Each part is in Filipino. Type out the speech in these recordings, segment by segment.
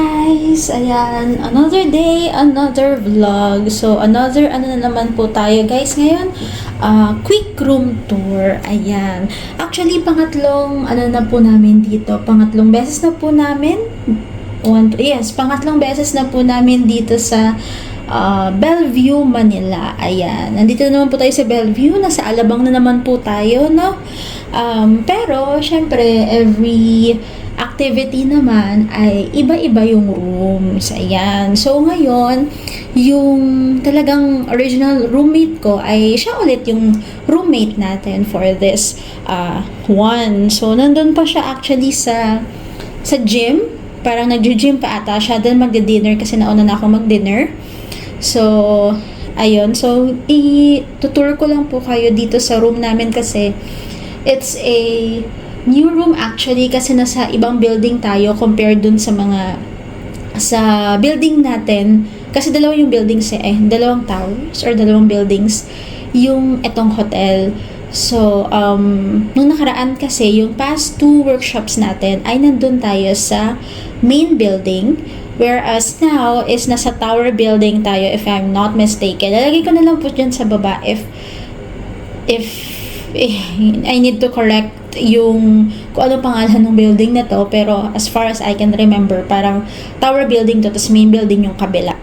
guys! Ayan, another day, another vlog. So, another na naman po tayo guys ngayon. Quick room tour. Ayan. Actually, pangatlong na po namin dito. Pangatlong beses na po namin. Pangatlong beses na po namin dito sa Bellevue, Manila. Ayan. Nandito na naman po tayo sa Bellevue. Nasa Alabang na naman po tayo, no? Pero, syempre, every activity naman ay iba-iba yung rooms. Ayan. So, ngayon, yung talagang original roommate ko ay siya ulit yung roommate natin for this one. So, nandun pa siya actually sa gym. Parang nag-gym pa ata siya. Then, magdi-dinner kasi nauna na ako mag-dinner. So, ayun. So, i-tutur ko lang po kayo dito sa room namin kasi it's a new room actually kasi nasa ibang building tayo compared dun sa building natin. Kasi dalawa yung buildings dalawang towers or dalawang buildings yung etong hotel. So, nung nakaraan kasi, yung past 2 workshops natin ay nandun tayo sa main building. Whereas now, is nasa tower building tayo if I'm not mistaken. Lalagay ko na lang po dyan sa baba if I need to correct yung kung ano pangalan ng building na to. Pero as far as I can remember, parang tower building to, tapos main building yung kabila.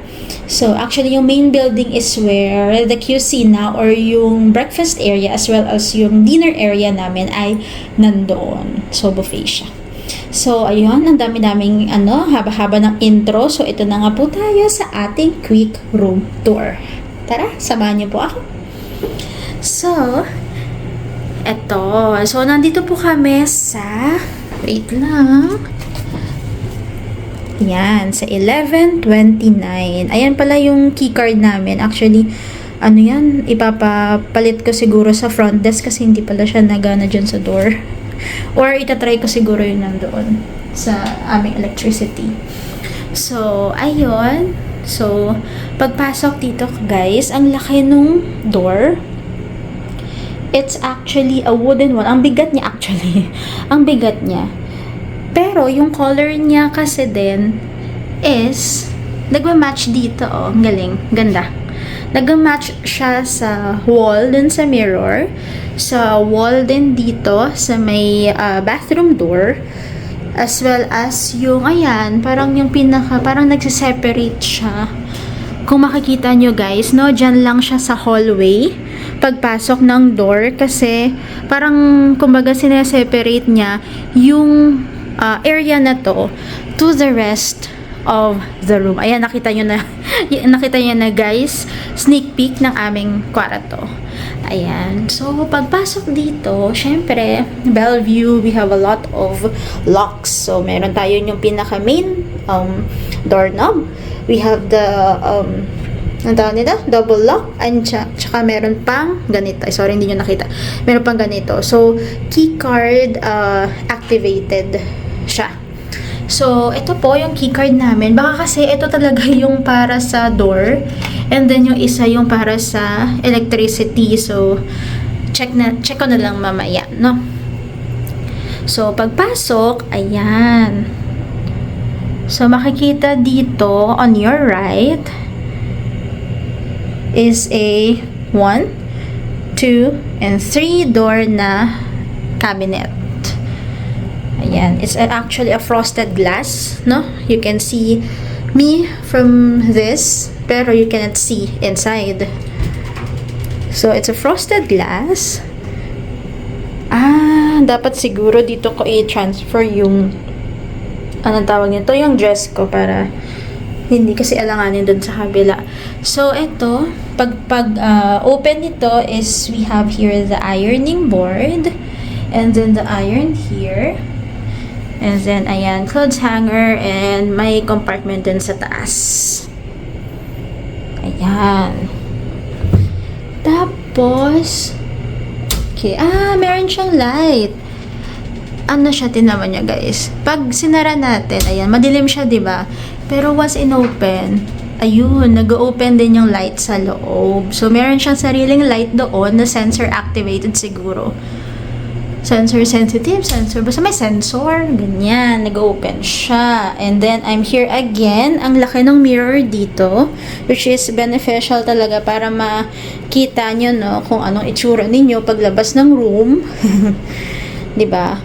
So, actually, yung main building is where the cuisine or yung breakfast area as well as yung dinner area namin ay nandoon. So, buffet siya. So, ayun, ang dami-daming haba-haba ng intro. So, ito na nga po tayo sa ating quick room tour. Tara, samahan niyo po ako. So, eto. So, nandito po kami sa, wait lang. Yan, sa 1129. Ayan pala yung keycard namin. Actually, yan, ipapapalit ko siguro sa front desk kasi hindi pala siya nagana dyan sa door. Or itatry ko siguro yun nandoon sa aming electricity. So, ayun. So, pagpasok dito guys, ang laki nung door. It's actually a wooden one. Ang bigat niya actually. Ang bigat niya. Pero, yung color niya kasi din is nagma-match dito, Ang galing. Ganda. Nagma-match siya sa wall, dun sa mirror. Sa wall din dito, sa may bathroom door. As well as yung, ayan, parang yung parang nagsiseparate siya. Kung makikita nyo guys, dyan lang siya sa hallway. Pagpasok ng door kasi parang kumbaga sineseparate niya yung area na to the rest of the room. Ayan, nakita nyo na guys, sneak peek ng aming kwarto. Ayan. So, pagpasok dito, syempre, Bellevue, we have a lot of locks. So, meron tayo yung pinaka main doorknob. We have the double lock, and tsaka meron pang ganito. Sorry, hindi nyo nakita. Meron pang ganito. So, key card activated siya. So, ito po yung key card namin. Baka kasi ito talaga yung para sa door, and then yung isa yung para sa electricity. So, check ko na lang mamaya, no? So, pagpasok, ayan. So, makikita dito on your right is a 1, 2, and 3 door na cabinet. Ayan. It's actually a frosted glass, no? You can see me from this, pero you cannot see inside. So, it's a frosted glass. Dapat siguro dito ko i-transfer yung anong tawag nito? Yung dress ko para hindi kasi alanganin dun sa kabila. So, ito, pag open nito is we have here the ironing board, and then the iron here, and then, ayan, clothes hanger, and may compartment din sa taas. Ayan. Tapos, okay, meron siyang light. Siya, tinaman niya guys. Pag sinara natin, ayan, madilim siya, diba? Pero once in-open, ayun, nag-open din yung light sa loob. So, meron siyang sariling light doon na sensor activated siguro. Sensor sensitive, sensor. Basta may sensor. Ganyan. Nag-open siya. And then, I'm here again. Ang laki ng mirror dito. Which is beneficial talaga para makita nyo, no, kung anong itsura ninyo paglabas ng room. Diba?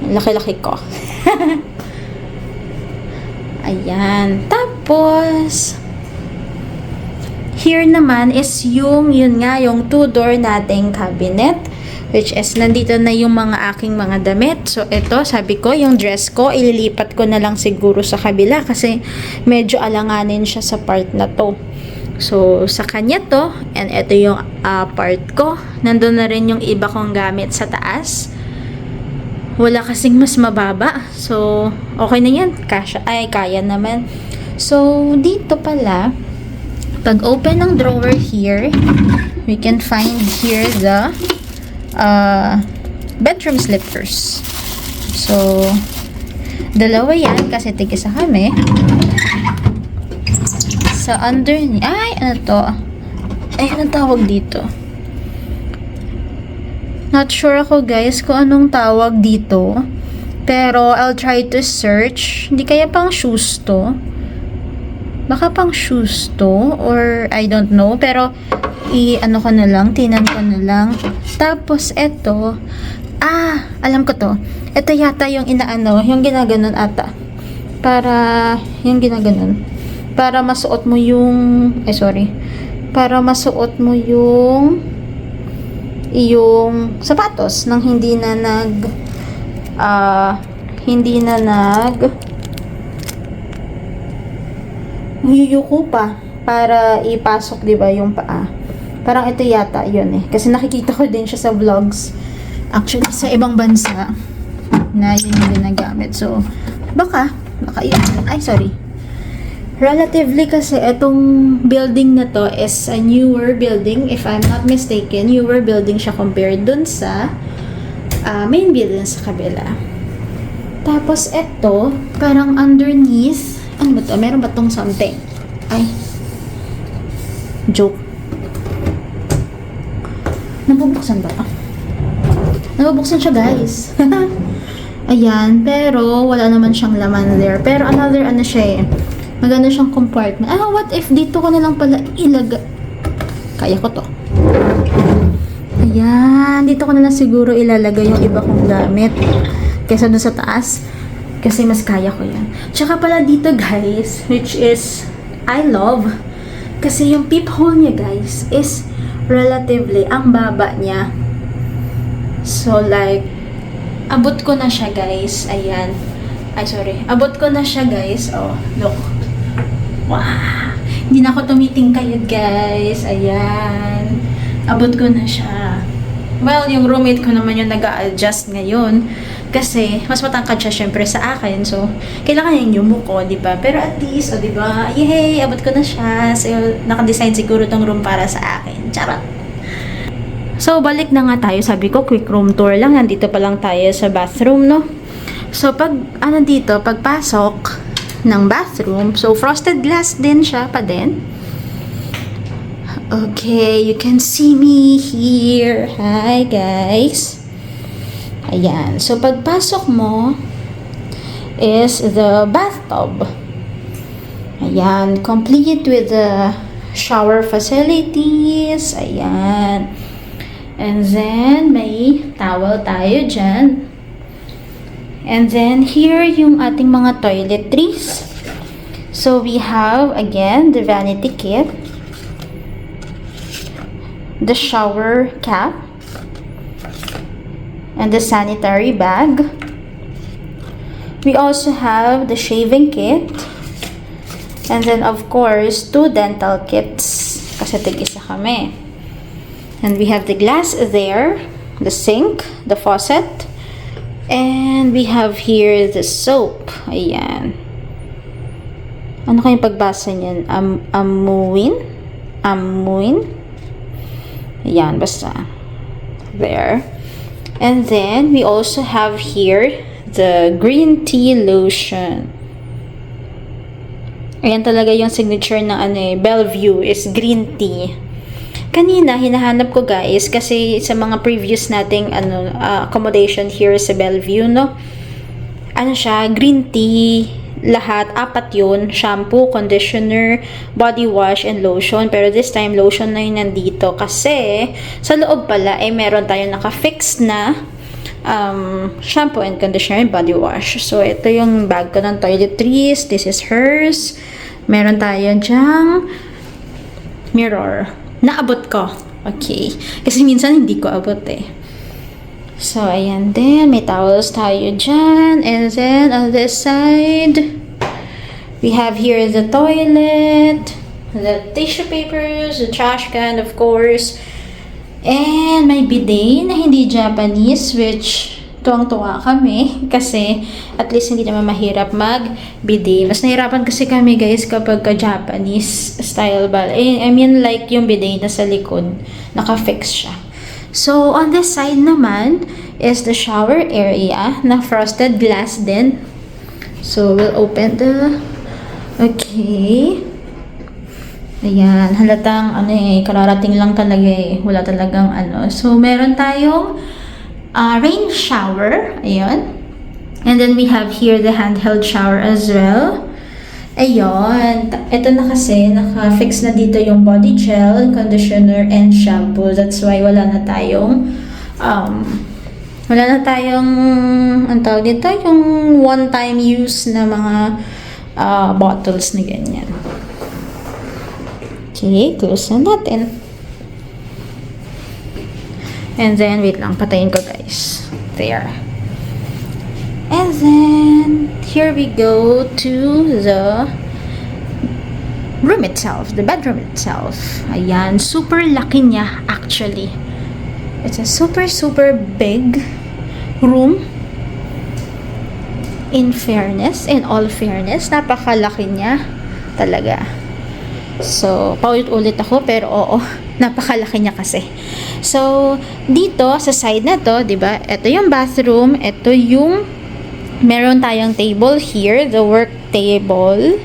Laki-laki ko. Ayan. Tapos, here naman is yung, yun nga, yung two-door nating cabinet. Which is, nandito na yung mga aking mga damit. So, ito, sabi ko, yung dress ko, ililipat ko na lang siguro sa kabila kasi medyo alanganin siya sa part na to. So, sa kanya to, and ito yung part ko. Nandun na rin yung iba kong gamit sa taas. Wala kasing mas mababa. So, okay na yan. Kaya naman. So, dito pala, pag open ng drawer here, we can find here the bedroom slippers. So, dalawa yan kasi tig-isa kami. So, underneath, ano to? Anong tawag dito? Not sure ako guys kung anong tawag dito. Pero, I'll try to search. Hindi kaya pang shoes to? Baka pang shoes to? Or, I don't know. Pero, ano ko na lang, tinan ko na lang. Tapos, eto, alam ko to. Ito yata yung inaano, yung ginaganon ata. Yung ginaganon. Para masuot mo yung, para masuot mo yung sapatos nang hindi na yuyuko pa para ipasok, di ba, yung paa. Parang ito yata yun eh. Kasi nakikita ko din siya sa vlogs. Actually, sa ibang bansa na yun yung ginagamit. So, baka yun. Relatively kasi itong building na to is a newer building. If I'm not mistaken, newer building siya compared dun sa main building sa kabila. Tapos ito, parang underneath, ano ba to? Meron ba tong something? Joke. Nabubuksan ba? Nabubuksan siya, guys. Ayan, pero wala naman siyang laman there. Pero another, siya eh. Maganda siyang compartment. What if dito ko na lang pala ilagay? Kaya ko to. Ayan, dito ko na lang siguro ilalagay yung iba kong gamit. Kaysa doon sa taas. Kasi mas kaya ko yan. Tsaka pala dito, guys, which is, I love. Kasi yung peephole niya, guys, is relatively, ang baba niya. So, like, abot ko na siya, guys. Ayan. Abot ko na siya, guys. Oh, look. Wow! Hindi na ako tumitingkayod, guys. Ayan. Abot ko na siya. Well, yung roommate ko naman yung nag-a-adjust ngayon. Kasi, mas matangkad siya syempre sa akin. So, kailangan yung yumuko, diba? Pero at least, diba? Yay! Abot ko na siya. So, nakadesign siguro tong room para sa akin. Charot! So, balik na nga tayo. Sabi ko, quick room tour lang. Nandito pa lang tayo sa bathroom, no? So, pagpasok ng bathroom, so, frosted glass din siya pa din. Okay, you can see me here. Hi, guys. Ayan. So, pagpasok mo is the bathtub. Ayan. Complete with the shower facilities. Ayan. And then, may towel tayo dyan. And then, here yung ating mga toiletries. So, we have, again, the vanity kit. The shower cap. And the sanitary bag. We also have the shaving kit. And then, of course, 2 dental kits. Kasi tig-isa kami. And we have the glass there. The sink. The faucet. And we have here the soap. Ayan. Ano kayong pagbasa niyan? Amuin? Ayan, basta. There. And then, we also have here the green tea lotion. Ayan talaga yung signature ng Bellevue is green tea. Kanina, hinahanap ko guys, kasi sa mga previous nating accommodation here sa Bellevue, no? Ano siya, green tea, lahat, 4 yun, shampoo, conditioner, body wash, and lotion. Pero this time, lotion na yun nandito. Kasi, sa loob pala, meron tayong naka-fix na shampoo and conditioner and body wash. So, ito yung bag ko ng toiletries. This is hers. Meron tayo dyang mirror. Naabot ko. Okay. Kasi minsan hindi ko abot eh. So, ayan din. May towels tayo dyan. And then, on this side, we have here the toilet, the tissue papers, the trash can, of course, and may bidet na hindi Japanese, which tuwang-tuwa kami kasi at least hindi naman mahirap mag-bidet. Mas nahirapan kasi kami guys kapag ka-Japanese style ba. I mean like yung bidet na sa likod, naka-fix siya. So, on this side naman is the shower area na frosted glass din. So, we'll open the... Okay. Ayan. Halatang, kararating lang talaga eh. Wala talagang So, meron tayong rain shower. Ayan. And then, we have here the handheld shower as well. Ayun, ito na kasi, naka-fix na dito yung body gel, conditioner, and shampoo. That's why wala na tayong, ang tawag dito, yung one-time use na mga bottles na ganyan. Okay, close na natin. And then, wait lang, patayin ko guys. There. And then, here we go to the room itself, the bedroom itself. Ayan, super laki niya actually. It's a super, super big room. In all fairness, napakalaki niya talaga. So, paulit-ulit ako, pero oo, napakalaki niya kasi. So, dito, sa side na to, diba, ito yung bathroom, ito yung meron tayong table here, the work table,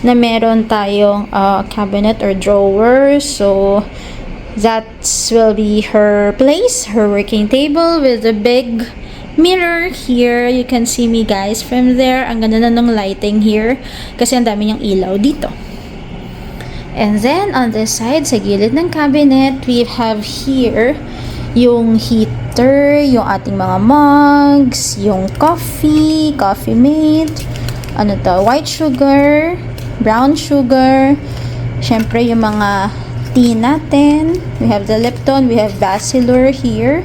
na meron tayong cabinet or drawer. So, that will be her place, her working table with a big mirror here. You can see me guys from there. Ang ganda na ng lighting here kasi ang dami niyang ilaw dito. And then, on this side, sa gilid ng cabinet, we have here yung heater, yung ating mga mugs, yung coffee mate, white sugar, brown sugar, syempre yung mga tea natin. We have the Lipton, we have Bachelor here,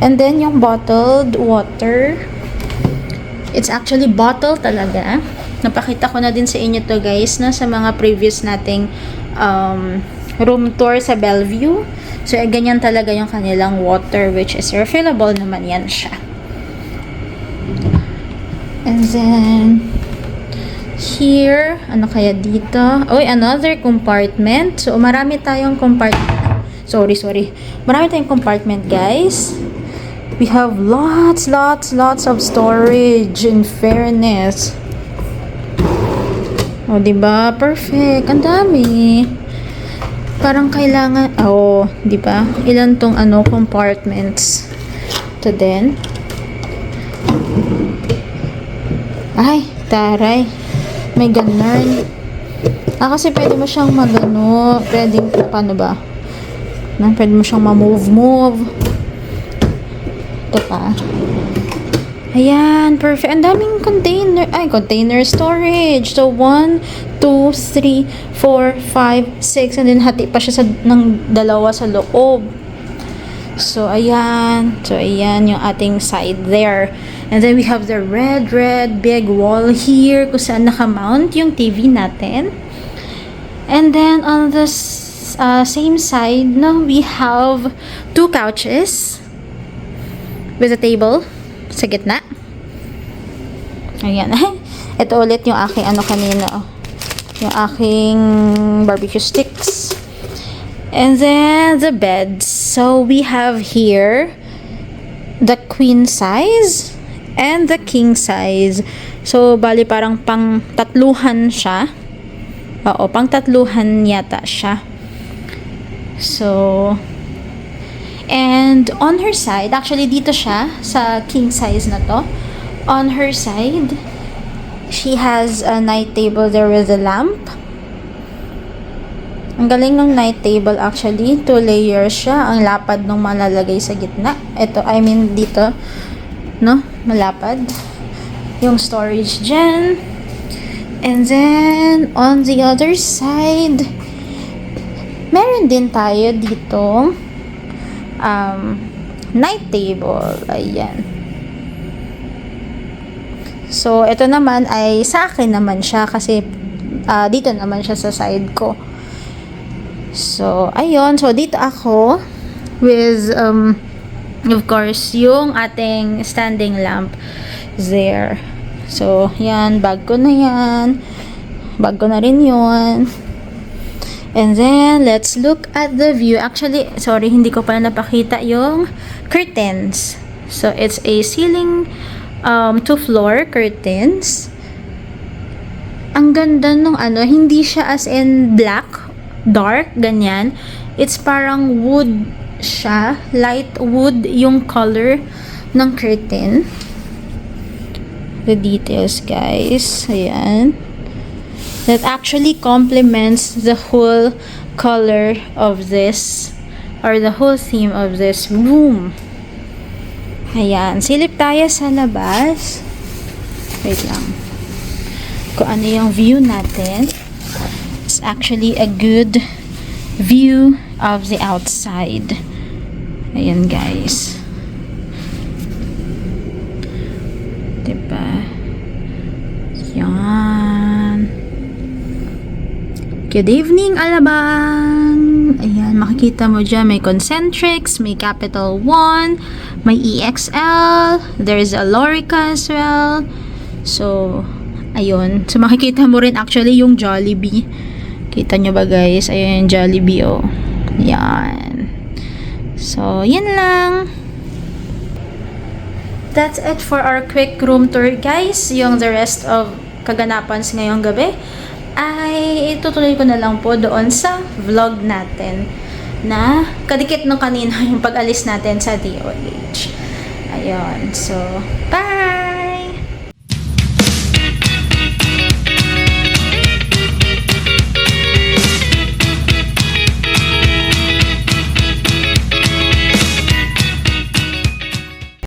and then yung bottled water. It's actually bottled talaga. Napakita ko na din sa inyo to guys na sa mga previous nating room tour sa Bellevue. So, ganyan talaga yung kanilang water, which is refillable naman yan siya. And then, here, ano kaya dito? Oh, another compartment. So, marami tayong compartment. Sorry. Marami tayong compartment, guys. We have lots of storage, in fairness. Oh, diba? Perfect. Ang dami. Parang kailangan, di ba? Ilan tong compartments. Ito din. Ay, taray. May ganun. Kasi pwede mo siyang pwede, paano ba? Pwede mo siyang ma-move. Ito pa. Ayan, perfect. Ang daming container storage. So, 1, 2, 3, 4, 5, 6. And then, hati pa siya ng dalawa sa loob. So, ayan. Yung ating side there. And then, we have the red big wall here kung saan nakamount yung TV natin. And then, on the same side, we have 2 couches with a table sa gitna. Ayan. Ito ulit yung aking kanina. Yung aking barbecue sticks. And then, the beds. So, we have here the queen size and the king size. So, bali parang pang-tatluhan siya. Oo, pang-tatluhan yata siya. So, and on her side, actually dito siya sa king size na to. On her side, she has a night table there with a lamp. Ang galing ng night table actually. 2 layers siya. Ang lapad nung malalagay sa gitna. Ito, I mean dito, no? Malapad. Yung storage dyan. And then, on the other side, meron din tayo dito night table. Ayan. So, ito naman ay sa akin naman siya kasi dito naman siya sa side ko. So, ayun. So, dito ako with, of course, yung ating standing lamp there. So, yan. Bag ko na yan. Bag ko na rin yun. And then, let's look at the view. Actually, sorry, hindi ko pala napakita yung curtains. So, it's a ceiling to floor curtains. Ang ganda nung ano, hindi siya as in black, dark, ganyan. It's parang wood siya. Light wood yung color ng curtain. The details, guys. Ayan. That actually complements the whole color of this or the whole theme of this room. Ayan. Silip tayo sa labas. Wait lang. Kung ano yung view natin. It's actually a good view of the outside. Ayan, guys. Diba? Yan. Good evening, Alabang! Ayan, makikita mo dyan, may concentrics, may Capital One, may EXL, there's a Lorica as well. So, ayun. So, makikita mo rin actually yung Jollibee. Kita nyo ba, guys? Ayun yung Jollibee, oh. Yan. So, yan lang. That's it for our quick room tour, guys. Yung the rest of kaganapan sa ngayong gabi ay itutuloy ko na lang po doon sa vlog natin na kadikit nung kanina yung pag-alis natin sa DOH. Ayun. So, bye!